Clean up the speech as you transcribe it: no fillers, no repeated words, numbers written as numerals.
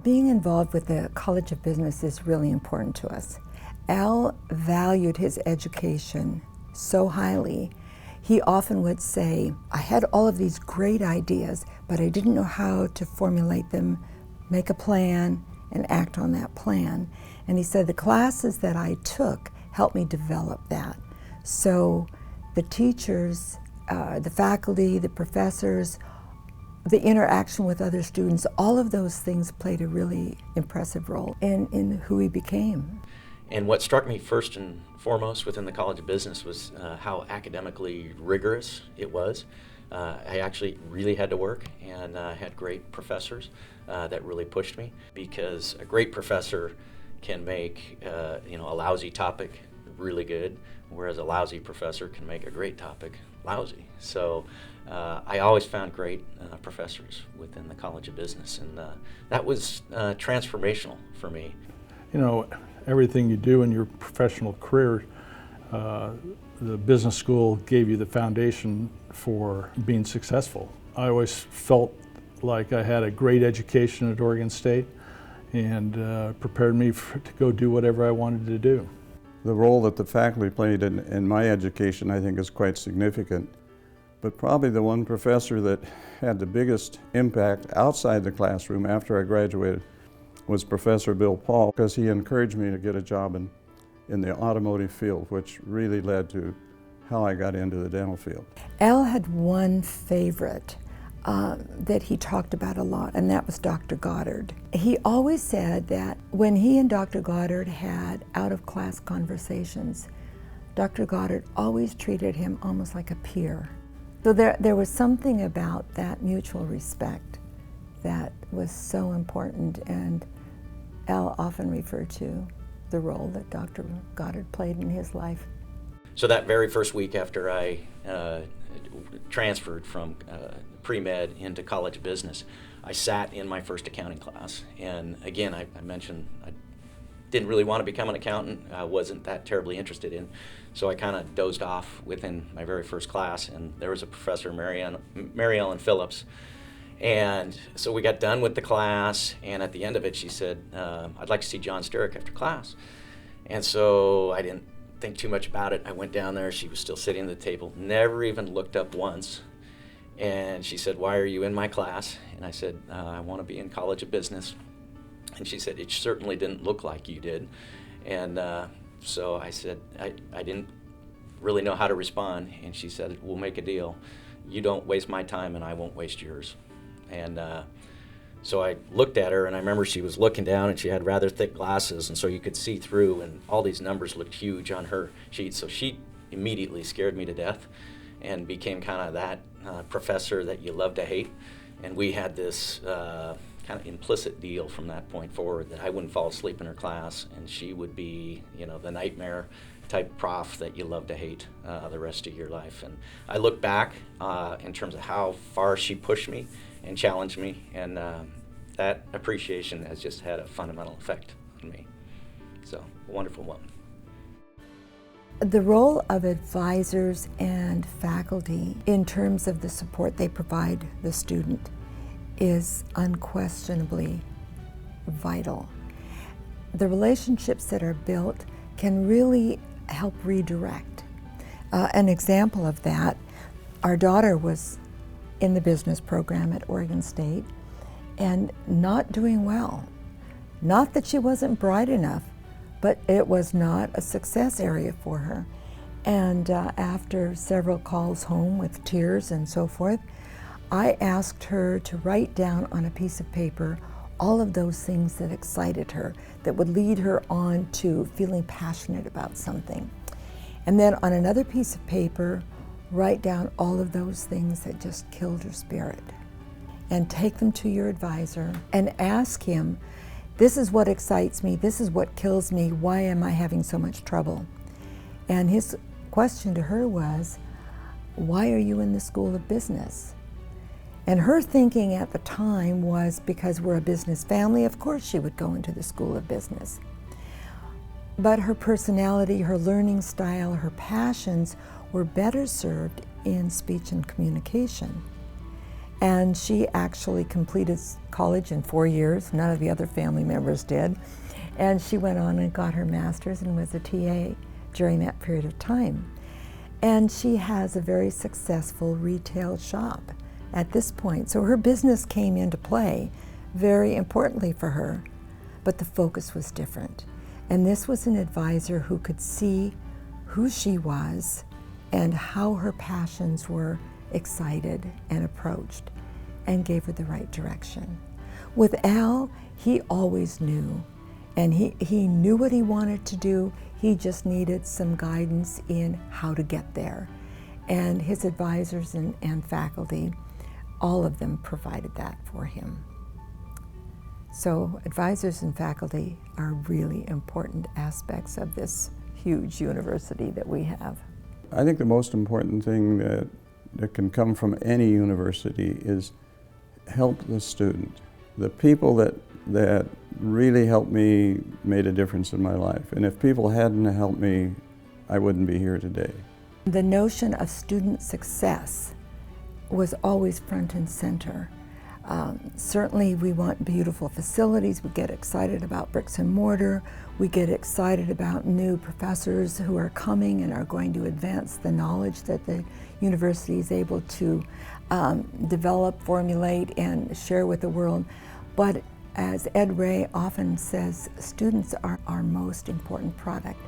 Being involved with the College of Business is really important to us. Al valued his education so highly. He often would say, I had all of these great ideas, but I didn't know how to formulate them, make a plan, and act on that plan. And he said the classes that I took helped me develop that. So the teachers, the faculty, the professors, the interaction with other students, all of those things played a really impressive role in who he became. And what struck me first and foremost within the College of Business was how academically rigorous it was. I actually really had to work and had great professors that really pushed me, because a great professor can make a lousy topic really good, whereas a lousy professor can make a great topic lousy. So I always found great professors within the College of Business, and that was transformational for me. You know, everything you do in your professional career, the business school gave you the foundation for being successful. I always felt like I had a great education at Oregon State, and prepared me to go do whatever I wanted to do. The role that the faculty played in my education, I think, is quite significant. But probably the one professor that had the biggest impact outside the classroom after I graduated was Professor Bill Paul, because he encouraged me to get a job in the automotive field, which really led to how I got into the dental field. Al had one favorite that he talked about a lot, and that was Dr. Goddard. He always said that when he and Dr. Goddard had out-of-class conversations, Dr. Goddard always treated him almost like a peer. So there was something about that mutual respect that was so important, and Al often referred to the role that Dr. Goddard played in his life. So that very first week after I transferred from pre-med into College of Business, I sat in my first accounting class. And again, I mentioned I didn't really want to become an accountant. I wasn't that terribly interested in. So I kind of dozed off within my very first class. And there was a professor, Mary Ellen Phillips. And so we got done with the class. And at the end of it, she said, I'd like to see John Sturrock after class. And so I didn't think too much about it. I went down there. She was still sitting at the table, never even looked up once. And she said, why are you in my class? And I said, I want to be in College of Business. And she said, it certainly didn't look like you did. And so I said, I didn't really know how to respond. And she said, we'll make a deal. You don't waste my time and I won't waste yours. And so I looked at her, and I remember she was looking down, and she had rather thick glasses, and so you could see through, and all these numbers looked huge on her sheet. So she immediately scared me to death and became kind of that professor that you love to hate. And we had this kind of implicit deal from that point forward that I wouldn't fall asleep in her class, and she would be, the nightmare type prof that you love to hate the rest of your life. And I look back in terms of how far she pushed me and challenged me, and that appreciation has just had a fundamental effect on me. So, a wonderful woman. The role of advisors and faculty in terms of the support they provide the student is unquestionably vital. The relationships that are built can really help redirect. An example of that, our daughter was in the business program at Oregon State and not doing well. Not that she wasn't bright enough, but it was not a success area for her. And after several calls home with tears and so forth, I asked her to write down on a piece of paper all of those things that excited her, that would lead her on to feeling passionate about something. And then on another piece of paper, write down all of those things that just killed her spirit. And take them to your advisor and ask him, this is what excites me, this is what kills me, why am I having so much trouble? And his question to her was, why are you in the School of Business? And her thinking at the time was, because we're a business family, of course she would go into the School of Business. But her personality, her learning style, her passions were better served in speech and communication. And she actually completed college in 4 years. None of the other family members did. And she went on and got her master's and was a TA during that period of time. And she has a very successful retail shop at this point. So her business came into play very importantly for her, but the focus was different. And this was an advisor who could see who she was and how her passions were excited and approached, and gave her the right direction. With Al, he always knew, and he knew what he wanted to do. He just needed some guidance in how to get there. And his advisors and faculty, all of them provided that for him. So advisors and faculty are really important aspects of this huge university that we have. I think the most important thing that can come from any university is help the student. The people that really helped me made a difference in my life. And if people hadn't helped me, I wouldn't be here today. The notion of student success was always front and center. Certainly we want beautiful facilities. We get excited about bricks and mortar. We get excited about new professors who are coming and are going to advance the knowledge that the university is able to develop, formulate, and share with the world. But as Ed Ray often says, students are our most important product.